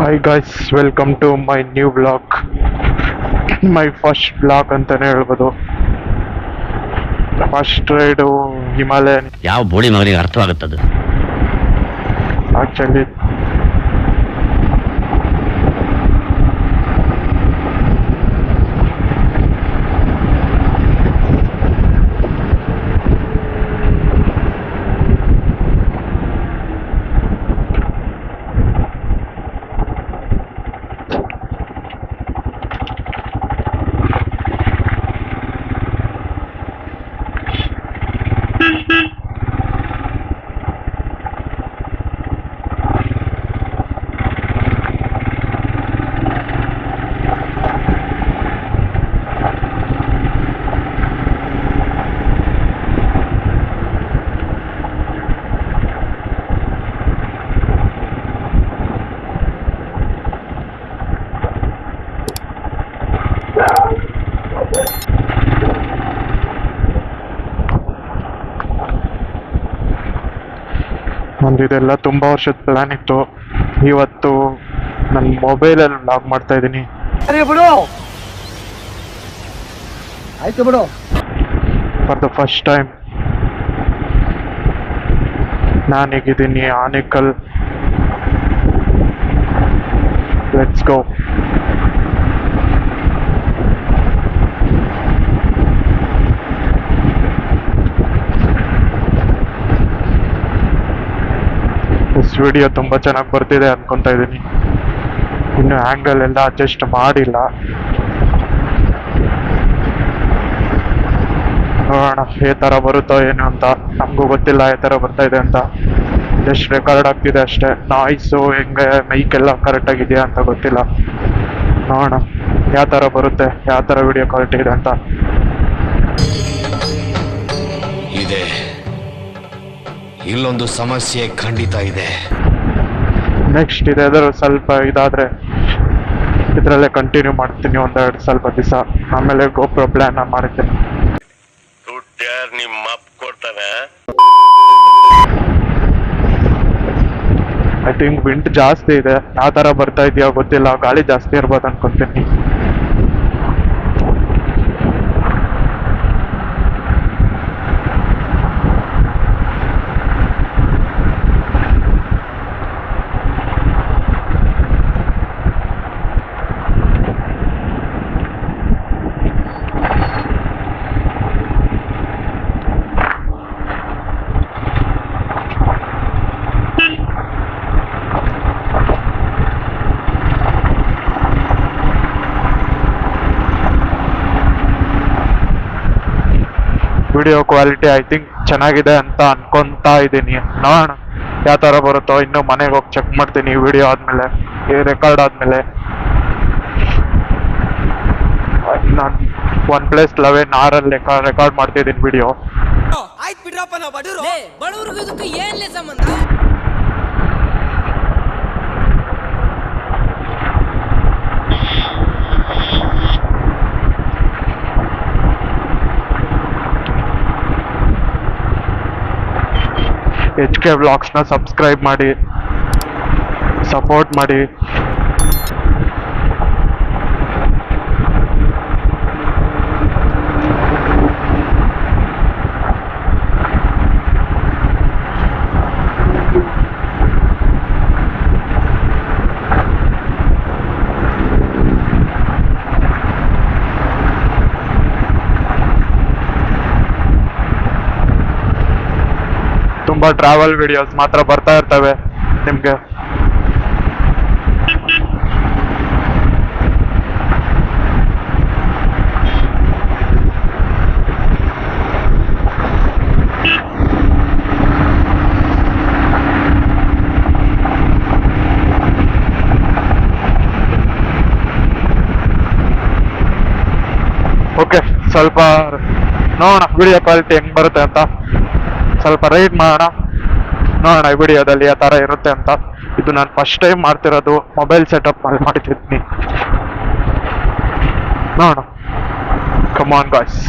Hi guys, welcome to my new vlog. My first vlog ಅಂತಾನೆ ಹೇಳ್ಬೋದು. First raid Himalayan. ಯಾವ ಬೋಳಿ ಮಗನಿಗೆ ಅರ್ಥವಾಗುತ್ತದು? Actually ಇದೆಲ್ಲ ತುಂಬಾ ವರ್ಷದ ಪ್ಲಾನ್ ಇತ್ತು. ಇವತ್ತು ನನ್ನ ಮೊಬೈಲಲ್ಲಿ ವ್ಲಾಗ್ ಮಾಡ್ತಾ ಇದ್ದೀನಿ. ಫಾರ್ ದ ಫಸ್ಟ್ ಟೈಮ್ ನಾನೀಗಿದ್ದೀನಿ ಆನೇಕಲ್. Let's go. ವಿಡಿಯೋ ತುಂಬಾ ಚೆನ್ನಾಗಿ ಬರ್ತಿದೆ ಅನ್ಕೊಂತ ಇದ್ದೀನಿ. ಇನ್ನು ಆಂಗಲ್ ಎಲ್ಲ ಅಡ್ಜಸ್ಟ್ ಮಾಡಿಲ್ಲ. ನೋಡೋಣ ಯಾವ ತರ ಬರುತ್ತೋ ಏನು ಅಂತ. ನಮಗೂ ಗೊತ್ತಿಲ್ಲ ಯಾವ ತರ ಬರ್ತಾ ಇದೆ ಅಂತ. ಜಸ್ಟ್ ರೆಕಾರ್ಡ್ ಆಗ್ತಿದೆ ಅಷ್ಟೇ. ನಾಯ್ಸು ಹೆಂಗೆ ಮೈಕೆಲ್ಲ ಕರೆಕ್ಟ್ ಆಗಿದೆಯಾ ಅಂತ ಗೊತ್ತಿಲ್ಲ. ನೋಡೋಣ ಯಾವ ತರ ಬರುತ್ತೆ, ಯಾವ ತರ ವಿಡಿಯೋ ಕ್ವಾಲಿಟಿ ಇದೆ ಅಂತ. ಇದೆ ಇಲ್ಲೊಂದು ಸಮಸ್ಯೆ ಖಂಡಿತ ಇದೆ. ನೆಕ್ಸ್ಟ್ ಇದಾದ್ರೂ ಸ್ವಲ್ಪ ಇದಾದ್ರೆ ಇದರಲ್ಲೇ ಕಂಟಿನ್ಯೂ ಮಾಡ್ತೀನಿ ಒಂದೆರಡು ಸ್ವಲ್ಪ ದಿವಸ. ಆಮೇಲೆ ಗೋಪ್ರೋ ಪ್ಲಾನ್ ಮಾಡ್ತೀನಿ. ನಿಮ್ಮ ಅಪ್ಪ ಕೊಡ್ತಾನೆ. ಐ ಥಿಂಕ್ ವಿಂಡ್ ಜಾಸ್ತಿ ಇದೆ. ಯಾವ ತರ ಬರ್ತಾ ಇದೆಯೋ ಗೊತ್ತಿಲ್ಲ. ಗಾಳಿ ಜಾಸ್ತಿ ಇರ್ಬೋದು ಅನ್ಕೊಂತೀನಿ. ವಿಡಿಯೋ ಕ್ವಾಲಿಟಿ ಐ ಥಿಂಕ್ ಚೆನ್ನಾಗಿದೆ ಅಂತ ಅನ್ಕೊಂತಾ ಇದ್ದೀನಿ. ನೋಡೋಣ ಯಾವ ತರ ಬರುತ್ತೋ. ಇನ್ನು ಮನೆಗೆ ಹೋಗಿ ಚೆಕ್ ಮಾಡ್ತೀನಿ ವಿಡಿಯೋ ಆದ್ಮೇಲೆ, ರೆಕಾರ್ಡ್ ಆದ್ಮೇಲೆ. ನಾನು OnePlus 11 R ರೆಕಾರ್ಡ್ ಮಾಡ್ತಿದ್ದೀನಿ ವಿಡಿಯೋ. ಆಯ್ತು ಬಿಡ್ರಪ್ಪ, ನಾವು ಬಡವ್ರಿಗೂ ಇದಕ್ಕೂ ಏನ್ಲೇ ಸಂಬಂಧ? HK ವ್ಲಾಗ್ಸ್ನ ಸಬ್ಸ್ಕ್ರೈಬ್ ಮಾಡಿ, ಸಪೋರ್ಟ್ ಮಾಡಿ. ತುಂಬಾ ಟ್ರಾವೆಲ್ ವಿಡಿಯೋಸ್ ಮಾತ್ರ ಬರ್ತಾ ಇರ್ತವೆ ನಿಮ್ಗೆ. ಓಕೆ, ಸ್ವಲ್ಪ ನೋಡೋಣ ವಿಡಿಯೋ ಕ್ವಾಲಿಟಿ ಹೆಂಗ್ ಬರುತ್ತೆ ಅಂತ. ಸ್ವಲ್ಪ ರೈಡ್ ಮಾಡೋಣ, ನೋಡೋಣ ವಿಡಿಯೋದಲ್ಲಿ ಯಾವ ಥರ ಇರುತ್ತೆ ಅಂತ. ಇದು ನಾನು ಫಸ್ಟ್ ಟೈಮ್ ಮಾಡ್ತಿರೋದು. ಮೊಬೈಲ್ ಸೆಟಪ್ ಮಾಡ್ತಿದ್ದೀನಿ. ನೋಡೋಣ. Come on guys.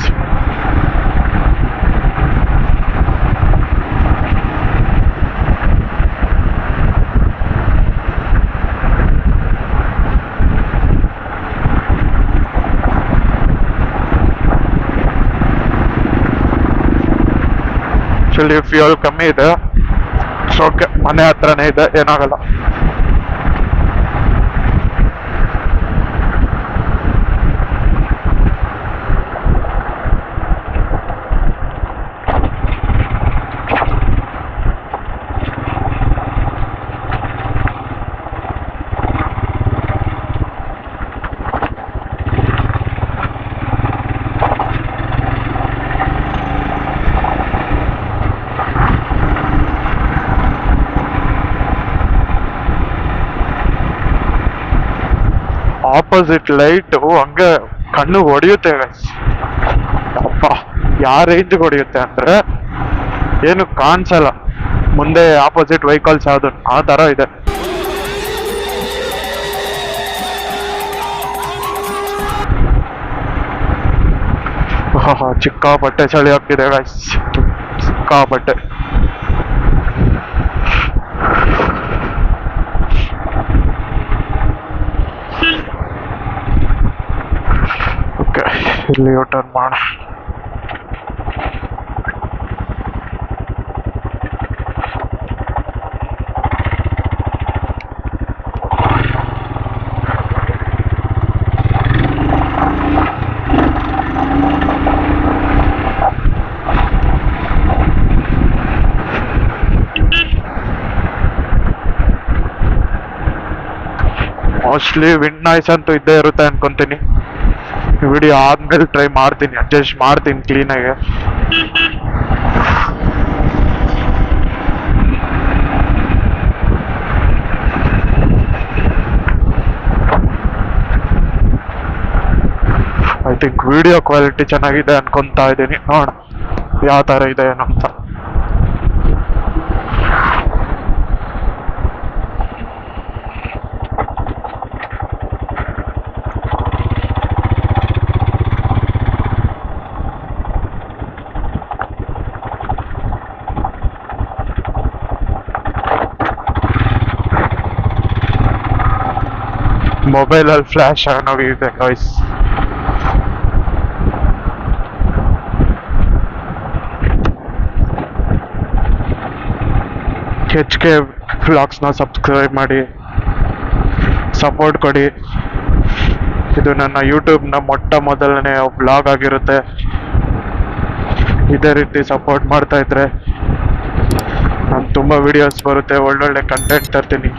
Actually fuel ಕಮ್ಮಿ ಇದೆ, ಓಕೆ ಮನೆ ಹತ್ರನೇ ಇದೆ, ಏನಾಗಲ್ಲ. ಆಪೋಸಿಟ್ ಲೈಟ್ ಹಂಗೆ ಕಣ್ಣು ಹೊಡೆಯುತ್ತೆ ಅಪ್ಪ, ಯಾವ ರೇಂಜ್ ಹೊಡೆಯುತ್ತೆ ಅಂದ್ರೆ ಏನು ಕಾಣಿಸಲ್ಲ ಮುಂದೆ ಆಪೋಸಿಟ್ ವೆಹಿಕಲ್ಸ್ ಯಾವ್ದು, ಆ ತರ ಇದೆ. ಚಿಕ್ಕಾಪಟ್ಟೆ ಚಳಿ ಆಗ್ತಿದೆ ಗೈಸ್, ಸಿಕ್ಕಾಪಟ್ಟೆ. ಓಕೆ, ಇಲ್ಲಿ ಟರ್ನ್ ಮಾಡ. ಮೋಸ್ಟ್ಲಿ ವಿಂಡ್ ನಾಯ್ಸ್ ಅಂತೂ ಇದ್ದೇ ಇರುತ್ತೆ ಅನ್ಕೊಂತೀನಿ. ವಿಡಿಯೋ ಆದ್ಮೇಲೆ ಟ್ರೈ ಮಾಡ್ತೀನಿ, ಅಡ್ಜಸ್ಟ್ ಮಾಡ್ತೀನಿ ಕ್ಲೀನಾಗಿ. ಐ ಥಿಂಕ್ ವಿಡಿಯೋ ಕ್ವಾಲಿಟಿ ಚೆನ್ನಾಗಿದೆ ಅನ್ಕೊಂತಾ ಇದ್ದೀನಿ, ನೋಡ ಯಾವ ತರ ಇದೆ ಏನೋ ಅಂತ. ಮೊಬೈಲ್ ಅಲ್ಲಿ ಫ್ಲಾಶ್ ಆನ್ ಹೋಗಿದೆ ಗಾಯ್ಸ್. HK ವ್ಲಾಗ್ಸ್ನ ಸಬ್ಸ್ಕ್ರೈಬ್ ಮಾಡಿ ಸಪೋರ್ಟ್ ಕೊಡಿ. ಇದು ನನ್ನ ಯೂಟ್ಯೂಬ್ನ ಮೊದಲನೇ ವ್ಲಾಗ್ ಆಗಿರುತ್ತೆ. ಇದೇ ರೀತಿ ಸಪೋರ್ಟ್ ಮಾಡ್ತಾ ಇದ್ರೆ ನಾನು ತುಂಬ ವಿಡಿಯೋಸ್ ಬರುತ್ತೆ, ಒಳ್ಳೊಳ್ಳೆ ಕಂಟೆಂಟ್ ತರ್ತೀನಿ.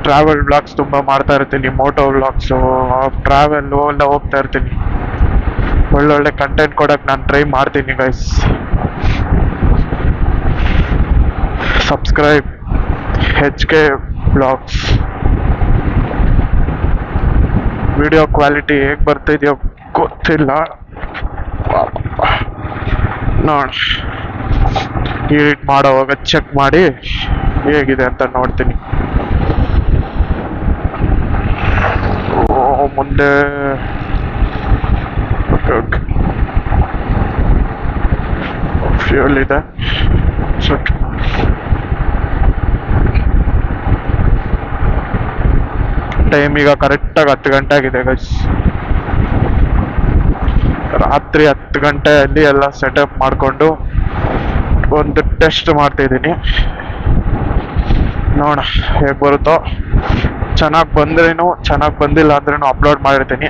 ಟ್ರಾವೆಲ್ ವ್ಲಾಗ್ಸ್ ತುಂಬ ಮಾಡ್ತಾ ಇರ್ತೀನಿ, ಮೋಟೋ ವ್ಲಾಗ್ಸು, ಟ್ರಾವೆಲ್ ಎಲ್ಲ ಹೋಗ್ತಾ ಇರ್ತೀನಿ. ಒಳ್ಳೊಳ್ಳೆ ಕಂಟೆಂಟ್ ಕೊಡಕ್ಕೆ ನಾನು ಟ್ರೈ ಮಾಡ್ತೀನಿ guys. Subscribe HK vlogs. Video quality ಹೇಗೆ ಬರ್ತಿದೆಯೋ ಗೊತ್ತಿಲ್ಲ, ನೋಡಿ ಎಡಿಟ್ ಮಾಡೋವಾಗ ಚೆಕ್ ಮಾಡಿ ಹೇಗಿದೆ ಅಂತ ನೋಡ್ತೀನಿ. ಮುಂದೆ ಫ್ಯೂಲ್ ಇದೆ. ಟೈಮ್ ಈಗ ಕರೆಕ್ಟಾಗಿ 10 ಗಂಟೆ ಆಗಿದೆ ಗೈಸ್. ರಾತ್ರಿ 10 ಗಂಟೆಯಲ್ಲಿ ಎಲ್ಲ ಸೆಟಪ್ ಮಾಡಿಕೊಂಡು ಒಂದು ಟೆಸ್ಟ್ ಮಾಡ್ತಿದ್ದೀನಿ, ನೋಡ ಹೇಗೆ ಬರುತ್ತೋ. ಚೆನ್ನಾಗಿ ಬಂದ್ರೇನು, ಚೆನ್ನಾಗಿ ಬಂದಿಲ್ಲ ಅಂದ್ರೂ ಅಪ್ಲೋಡ್ ಮಾಡಿರ್ತೀನಿ,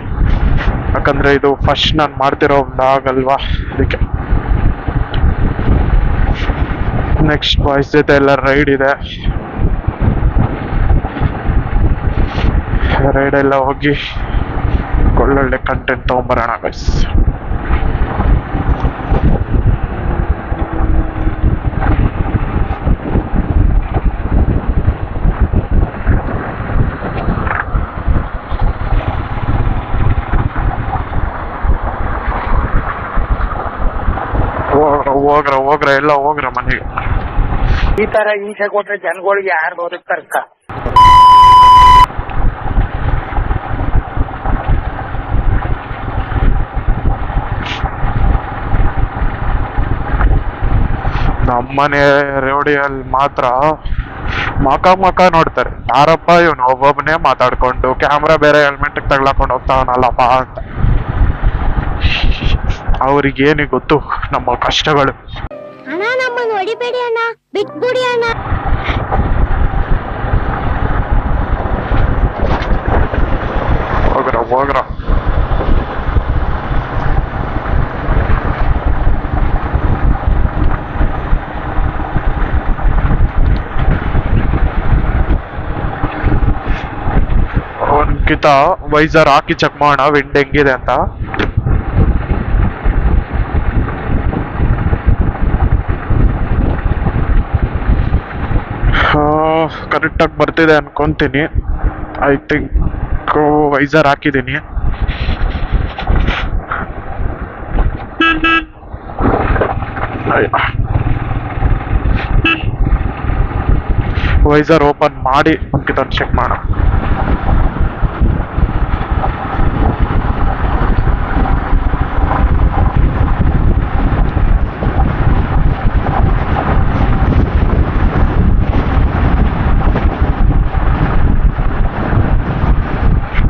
ಯಾಕಂದರೆ ಇದು ಫಸ್ಟ್ ನಾನು ಮಾಡ್ತಿರೋ ವ್ಲಾಗ್ ಅಲ್ವಾ, ಅದಕ್ಕೆ. ನೆಕ್ಸ್ಟ್ ಬಾಯ್ಸ್ ಜೊತೆ ಎಲ್ಲ ರೈಡ್ ಇದೆ, ರೈಡ್ ಎಲ್ಲ ಹೋಗಿ ಒಳ್ಳೊಳ್ಳೆ ಕಂಟೆಂಟ್ ತೊಗೊಂಬರೋಣ ಗೈಸ್. ಹೋಗ್ರ ಎಲ್ಲ ಹೋಗ್ರ ಮನೆಗೆ. ಈ ತರ ಹಿಂಸೆ ಕೊಟ್ರೆ ಜನಗಳಿಗೆ ಯಾರು ಬದುಕ್ತಾರಕ್ಕ? ನಮ್ಮನೆ ರೋಡಿಯಲ್ಲಿ ಮಾತ್ರ ಮಕ ನೋಡ್ತಾರೆ, ಯಾರಪ್ಪ ಇವನು ಒಬ್ಬೊಬ್ಬನೇ ಮಾತಾಡ್ಕೊಂಡು ಕ್ಯಾಮ್ರಾ ಬೇರೆ ಹೆಲ್ಮೆಟ್ ತಗ್ಲಾಕೊಂಡು ಹೋಗ್ತಾವನಲ್ಲಪ್ಪ ಅಂತ. ಅವ್ರಿಗೇನಿಗೆ ಗೊತ್ತು ನಮ್ಮ ಕಷ್ಟಗಳು. ಹೊಡಿಬೇಡಿ ಅಣ್ಣ, ಬಿಟ್ಬಿಡಿ ಅಣ್ಣ. ಹೋಗ್ರ ಒಂದ್ಕಿತ ವೈಸರ್ ಹಾಕಿ ಚೆಕ್ ಮಾಡೋಣ ವಿಂಡ್ ಹೆಂಗಿದೆ ಅಂತ. ಕರೆಕ್ಟಾಗಿ ಬರ್ತಿದೆ ಅನ್ಕೊಂತೀನಿ. ಐ ಥಿಂಕ್ ವೈಸರ್ ಹಾಕಿದ್ದೀನಿ. ವೈಸರ್ ಓಪನ್ ಮಾಡಿ ಒಂದ್ಕಿತ ಚೆಕ್ ಮಾಡೋಣ.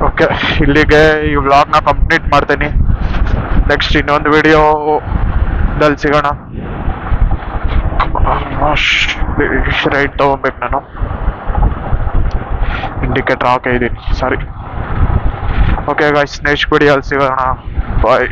ಓಕೆ, ಇಲ್ಲಿಗೆ ಈ ವ್ಲಾಗ್ನ ಕಂಪ್ಲೀಟ್ ಮಾಡ್ತೀನಿ. ನೆಕ್ಸ್ಟ್ ಇನ್ನೊಂದು ವಿಡಿಯೋದಲ್ಲಿ ಸಿಗೋಣ. ರೈಟ್ ತಗೋಬೇಕು ನಾನು. ಇಂಡಿಕೇಟರ್ ಹಾಕೇ ಇದ್ದೀನಿ, ಸಾರಿ. ಓಕೆ ಗೈಸ್, ನೆಕ್ಸ್ಟ್ ವಿಡಿಯೋದಲ್ಲಿ ಸಿಗೋಣ. ಬಾಯ್.